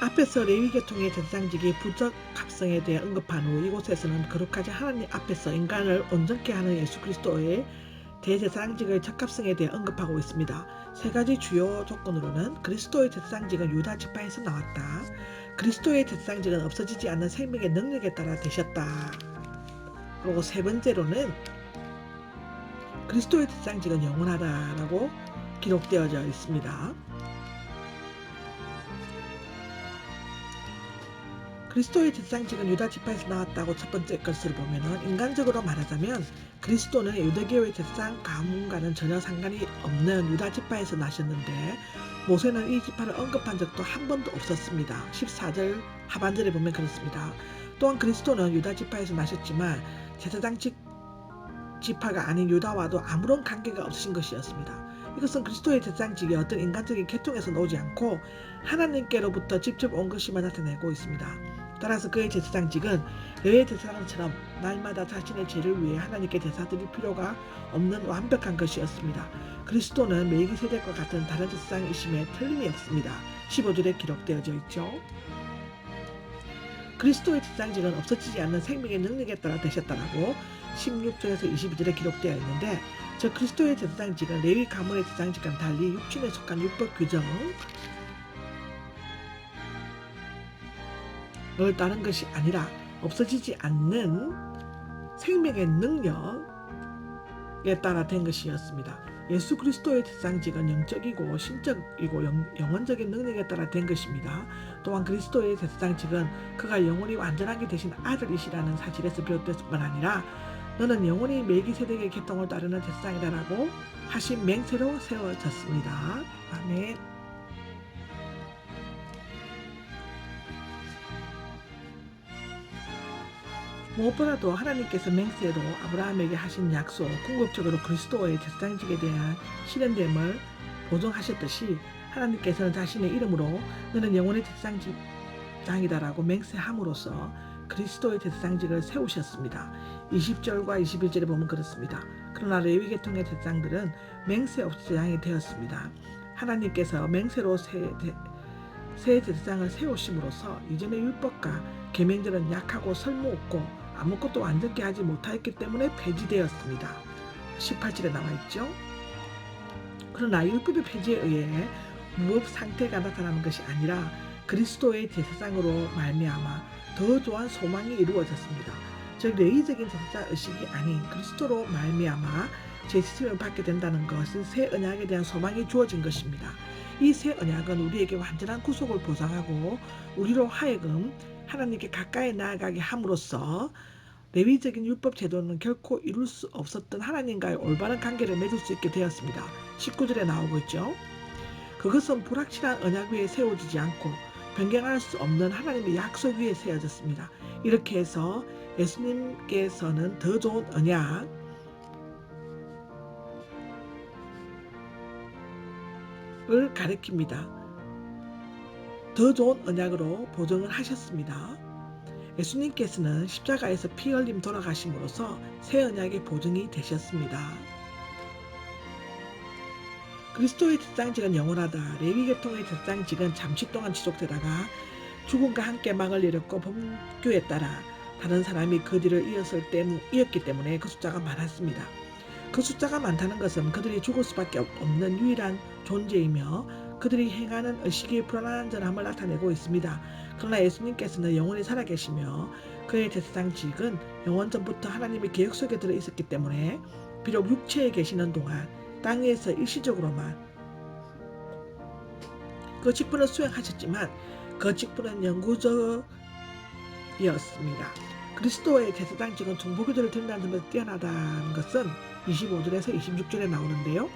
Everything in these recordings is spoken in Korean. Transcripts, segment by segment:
앞에서 레위 계통의 제사장직이 부적 합성에 대해 언급한 후 이곳에서는 거룩하신 하나님 앞에서 인간을 온전케 하는 예수 그리스도의 대제사장직의 적합성에 대해 언급하고 있습니다. 세 가지 주요 조건으로는 그리스도의 제사장직은 유다 지파에서 나왔다. 그리스도의 제사장직은 없어지지 않는 생명의 능력에 따라 되셨다. 그리고 세 번째로는 그리스도의 제사장직은 영원하다라고 기록되어져 있습니다. 그리스도의 제사장직은 유다 지파에서 나왔다고 첫 번째 것을 보면은 인간적으로 말하자면 그리스도는 유대교의 제사장 가문과는 전혀 상관이 없는 유다 지파에서 나셨는데 모세는 이 지파를 언급한 적도 한 번도 없었습니다. 14절 하반절에 보면 그렇습니다. 또한 그리스도는 유다 지파에서 나셨지만 제사장직 지파가 아닌 유다와도 아무런 관계가 없으신 것이었습니다. 이것은 그리스도의 제사장직이 어떤 인간적인 계통에서 나오지 않고 하나님께로부터 직접 온 것임을 나타내고 있습니다. 따라서 그의 제사장직은 레위 제사장처럼 날마다 자신의 죄를 위해 하나님께 제사 드릴 필요가 없는 완벽한 것이었습니다. 그리스도는 멜기세덱과 같은 다른 제사장이심에 틀림이 없습니다. 15절에 기록되어져 있죠. 그리스도의 제사장직은 없어지지 않는 생명의 능력에 따라 되셨다라고 16절에서 22절에 기록되어 있는데 저 그리스도의 제사장직은 레위 가문의 제사장직과는 달리 육신에 속한 율법 규정을 따른 것이 아니라 없어지지 않는 생명의 능력에 따라 된 것이었습니다. 예수 그리스도의 제사장직은 영적이고 신적이고 영원적인 능력에 따라 된 것입니다. 또한 그리스도의 제사장직은 그가 영원히 완전하게 되신 아들이시라는 사실에서 비롯될 뿐만 아니라 너는 영원히 멜기세덱의 계통을 따르는 제사장이다라고 하신 맹세로 세워졌습니다. 아멘. 무엇보다도 하나님께서 맹세로 아브라함에게 하신 약속, 궁극적으로 그리스도의 제사장직에 대한 실현됨을 보증하셨듯이 하나님께서는 자신의 이름으로 너는 영원의 제사장이다라고 맹세함으로써 그리스도의 제사장직을 세우셨습니다. 20절과 21절에 보면 그렇습니다. 그러나 레위 계통의 제사장들은 맹세 없이 제사장이 되었습니다. 하나님께서 맹세로 새 제사장을 세우심으로써 이전의 율법과 계명들은 약하고 설모없고 아무것도 완전케 하지 못하였기 때문에 폐지되었습니다. 18절에 나와있죠. 그러나 율법의 폐지에 의해 무법 상태가 나타나는 것이 아니라 그리스도의 제사장으로 말미암아 더 좋은 소망이 이루어졌습니다. 즉 레위적인 제사장 의식이 아닌 그리스도로 말미암아 제사심을 받게 된다는 것은 새 언약에 대한 소망이 주어진 것입니다. 이 새 언약은 우리에게 완전한 구속을 보장하고 우리로 하여금 하나님께 가까이 나아가게 함으로써 레위적인 율법 제도는 결코 이룰 수 없었던 하나님과의 올바른 관계를 맺을 수 있게 되었습니다. 19절에 나오고 있죠. 그것은 불확실한 언약 위에 세워지지 않고 변경할 수 없는 하나님의 약속 위에 세워졌습니다. 이렇게 해서 예수님께서는 더 좋은 언약을 가리킵니다. 더 좋은 언약으로 보증을 하셨습니다. 예수님께서는 십자가에서 피 흘림 돌아가심으로써 새 언약의 보증이 되셨습니다. 그리스도의 제사장직은 영원하다. 레위 계통의 제사장직은 잠시 동안 지속되다가 죽음과 함께 막을 내렸고 법규에 따라 다른 사람이 그 뒤를 이었기 때문에 그 숫자가 많았습니다. 그 숫자가 많다는 것은 그들이 죽을 수밖에 없는 유일한 존재이며 그들이 행하는 의식이 불완전함을 나타내고 있습니다. 그러나 예수님께서는 영원히 살아계시며 그의 제사장직은 영원전부터 하나님의 계획 속에 들어 있었기 때문에 비록 육체에 계시는 동안 땅 위에서 일시적으로만 그 직분을 수행하셨지만 그 직분은 영구적이었습니다. 그리스도의 제사장직은 중보기도를 드린다는 점에서 뛰어나다는 것은 25절에서 26절에 나오는데요.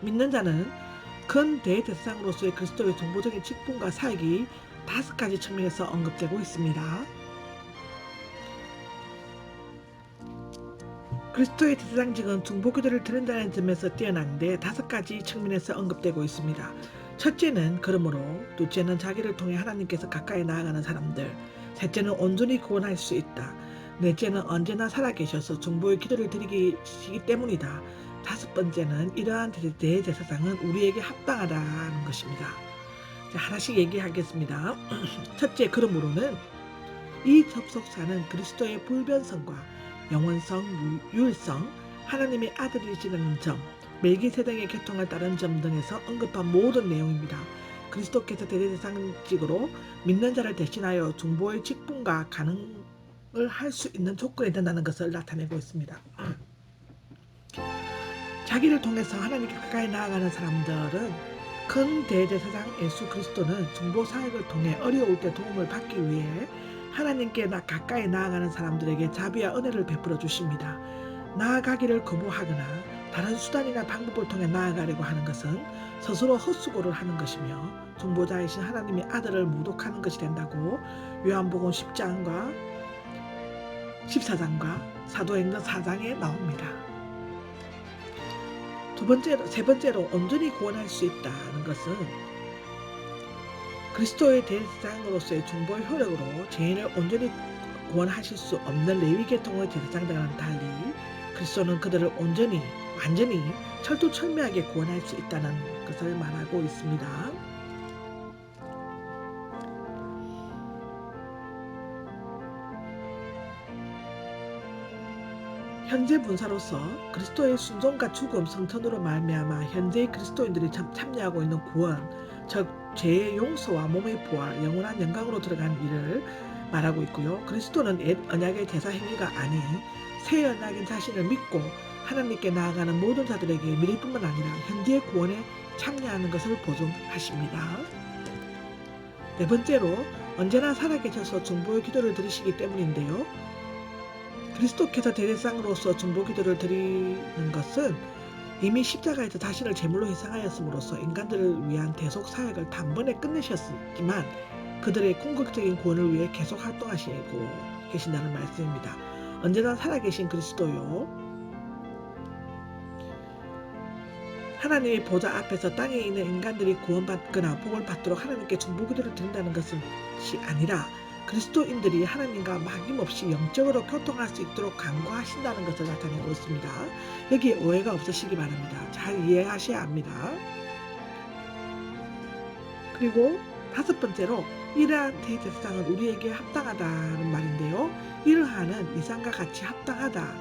믿는 자는 큰 대제사장으로서의 그리스도의 정보적인 직분과 사역이 5가지 측면에서 언급되고 있습니다. 그리스도의 제사장직은 중보기도를 드린다는 점에서 뛰어난데 5가지 측면에서 언급되고 있습니다. 첫째는 그러므로, 둘째는 자기를 통해 하나님께서 가까이 나아가는 사람들, 셋째는 온전히 구원할 수 있다, 넷째는 언제나 살아계셔서 중보의 기도를 드리시기 때문이다, 5번째는 이러한 대제사장은 우리에게 합당하다는 것입니다. 자, 하나씩 얘기하겠습니다. 첫째, 그러므로는 이 접속사는 그리스도의 불변성과 영원성, 유일성, 하나님의 아들이시라는 점, 멜기세덱의 계통을 따른 점 등에서 언급한 모든 내용입니다. 그리스도께서 대제사장직으로 믿는 자를 대신하여 중보의 직분과 가능을 할 수 있는 조건이 된다는 것을 나타내고 있습니다. 자기를 통해서 하나님께 가까이 나아가는 사람들은 큰 대제사장 예수 그리스도는 중보 사역을 통해 어려울 때 도움을 받기 위해 하나님께 가까이 나아가는 사람들에게 자비와 은혜를 베풀어 주십니다. 나아가기를 거부하거나 다른 수단이나 방법을 통해 나아가려고 하는 것은 스스로 헛수고를 하는 것이며 중보자이신 하나님의 아들을 모독하는 것이 된다고 요한복음 10장과 14장과 사도행전 4장에 나옵니다. 세 번째로 온전히 구원할 수 있다는 것은 그리스도의 대제사장으로서의 중보의 효력으로 죄인을 온전히 구원하실 수 없는 레위 계통의 제사장들과는 달리 그리스도는 그들을 완전히 철두철미하게 구원할 수 있다는 것을 말하고 있습니다. 현재 분사로서 그리스도의 순종과 죽음, 성천으로 말미암아 현재의 그리스도인들이 참여하고 있는 구원, 즉 죄의 용서와 몸의 부활, 영원한 영광으로 들어가는 일을 말하고 있고요. 그리스도는 옛 언약의 제사 행위가 아닌 새 언약인 자신을 믿고 하나님께 나아가는 모든 자들에게 미래뿐만 아니라 현재의 구원에 참여하는 것을 보증하십니다. 네 번째로 언제나 살아계셔서 중보의 기도를 드리시기 때문인데요. 그리스도께서 대제사장으로서 중보 기도를 드리는 것은 이미 십자가에서 자신을 제물로 희생하였음으로써 인간들을 위한 대속 사역을 단번에 끝내셨지만 그들의 궁극적인 구원을 위해 계속 활동하시고 계신다는 말씀입니다. 언제나 살아계신 그리스도요. 하나님의 보좌 앞에서 땅에 있는 인간들이 구원받거나 복을 받도록 하나님께 중보 기도를 드린다는 것이 아니라 그리스도인들이 하나님과 막힘없이 영적으로 교통할 수 있도록 간구하신다는 것을 나타내고 있습니다. 여기에 오해가 없으시기 바랍니다. 잘 이해하셔야 합니다. 그리고 다섯 번째로 이러한 대제사장은 우리에게 합당하다는 말인데요. 이러한은 이상과 같이 합당하다는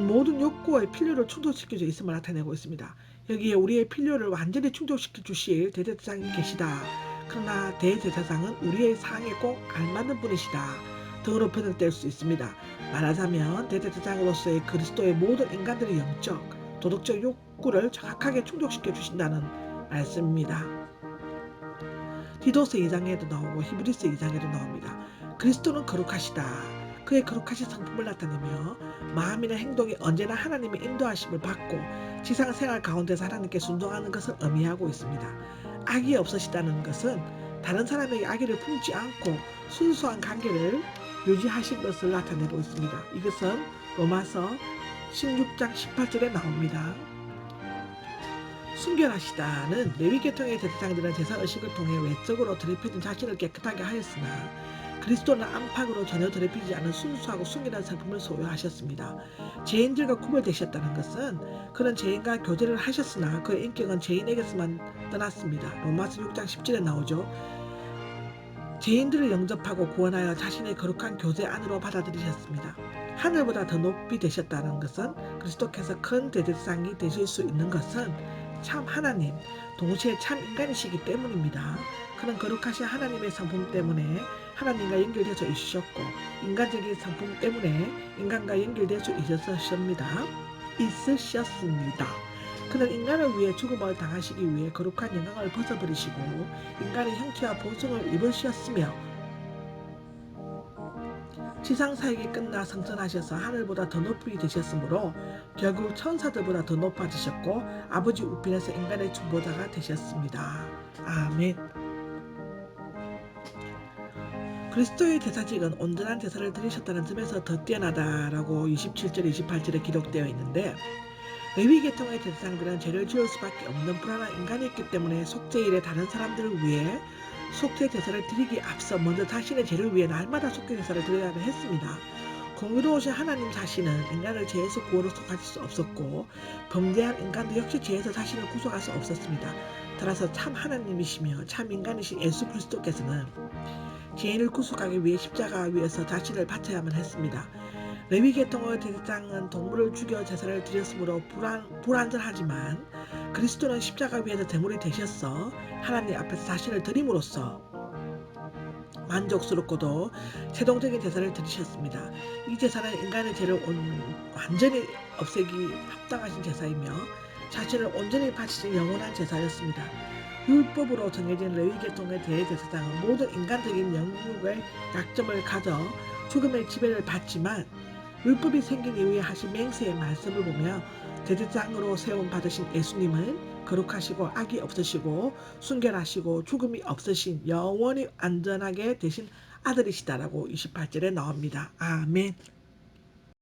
모든 욕구의 필요를 충족시켜져 있음을 나타내고 있습니다. 여기에 우리의 필요를 완전히 충족시켜 주실 대제사장이 계시다. 그러나 대제사장은 우리의 상황에 꼭 알맞는 분이시다 등으로 표현될 수 있습니다. 말하자면 대제사장으로서의 그리스도의 모든 인간들의 영적, 도덕적 욕구를 정확하게 충족시켜 주신다는 말씀입니다. 디도서 2장에도 나오고 히브리서 2장에도 나옵니다. 그리스도는 거룩하시다. 그의 거룩하신 성품을 나타내며 마음이나 행동이 언제나 하나님의 인도하심을 받고 지상생활 가운데서 하나님께 순종하는 것을 의미하고 있습니다. 악이 없으시다는 것은 다른 사람에게 악의를 품지 않고 순수한 관계를 유지하신 것을 나타내고 있습니다. 이것은 로마서 16장 18절에 나옵니다. 순결하시다는 레위 계통의 제사장들은 제사 의식을 통해 외적으로 더럽혀진 자신을 깨끗하게 하였으나 그리스도는 안팎으로 전혀 더럽히지 않은 순수하고 순결한 성품을 소유하셨습니다. 죄인들과 구별되셨다는 것은 그는 죄인과 교제를 하셨으나 그의 인격은 죄인에게서만 떠났습니다. 로마서 6장 10절에 나오죠. 죄인들을 영접하고 구원하여 자신의 거룩한 교제 안으로 받아들이셨습니다. 하늘보다 더 높이 되셨다는 것은 그리스도께서 큰 대제사장이 되실 수 있는 것은 참 하나님, 동시에 참 인간이시기 때문입니다. 그는 거룩하신 하나님의 성품 때문에 하나님과 연결되어 있으셨고 인간적인 성품 때문에 인간과 연결될 수 있으셨습니다. 그는 인간을 위해 죽음을 당하시기 위해 거룩한 영광을 벗어버리시고 인간의 형체와 본성을 입으셨으며 지상사역이 끝나 성천하셔서 하늘보다 더 높이 되셨으므로 결국 천사들보다 더 높아지셨고 아버지 우편에서 인간의 중보자가 되셨습니다. 아멘. 그리스도의 제사직은 온전한 제사를 드리셨다는 점에서 더 뛰어나다라고 27절 28절에 기록되어 있는데 레위 계통의 제사장들은 죄를 지을 수밖에 없는 불안한 인간이었기 때문에 속죄일에 다른 사람들을 위해 속죄 제사를 드리기에 앞서 먼저 자신의 죄를 위해 날마다 속죄 제사를 드려야 했습니다. 공의로우신 하나님 자신은 인간을 죄에서 구원으로 속하실 수 없었고 범죄한 인간도 역시 죄에서 자신을 구속할 수 없었습니다. 따라서 참 하나님이시며 참 인간이신 예수 그리스도께서는 죄인을 구속하기 위해 십자가 위에서 자신을 바쳐야만 했습니다. 레위 계통의 대제사장은 동물을 죽여 제사를 드렸으므로 불완전하지만 그리스도는 십자가 위에서 제물이 되셔서 하나님 앞에서 자신을 드림으로써 만족스럽고도 최종적인 제사를 드리셨습니다. 이 제사는 인간의 죄를 완전히 없애기 합당하신 제사이며 자신을 온전히 바치신 영원한 제사였습니다. 율법으로 정해진 레위 계통의 대제사장은 모든 인간적인 영육의 약점을 가져 죽음의 지배를 받지만 율법이 생긴 이후에 하신 맹세의 말씀을 보며 대제사장으로 세움 받으신 예수님은 거룩하시고 악이 없으시고 순결하시고 죽음이 없으신 영원히 안전하게 되신 아들이시다라고 28절에 나옵니다. 아멘.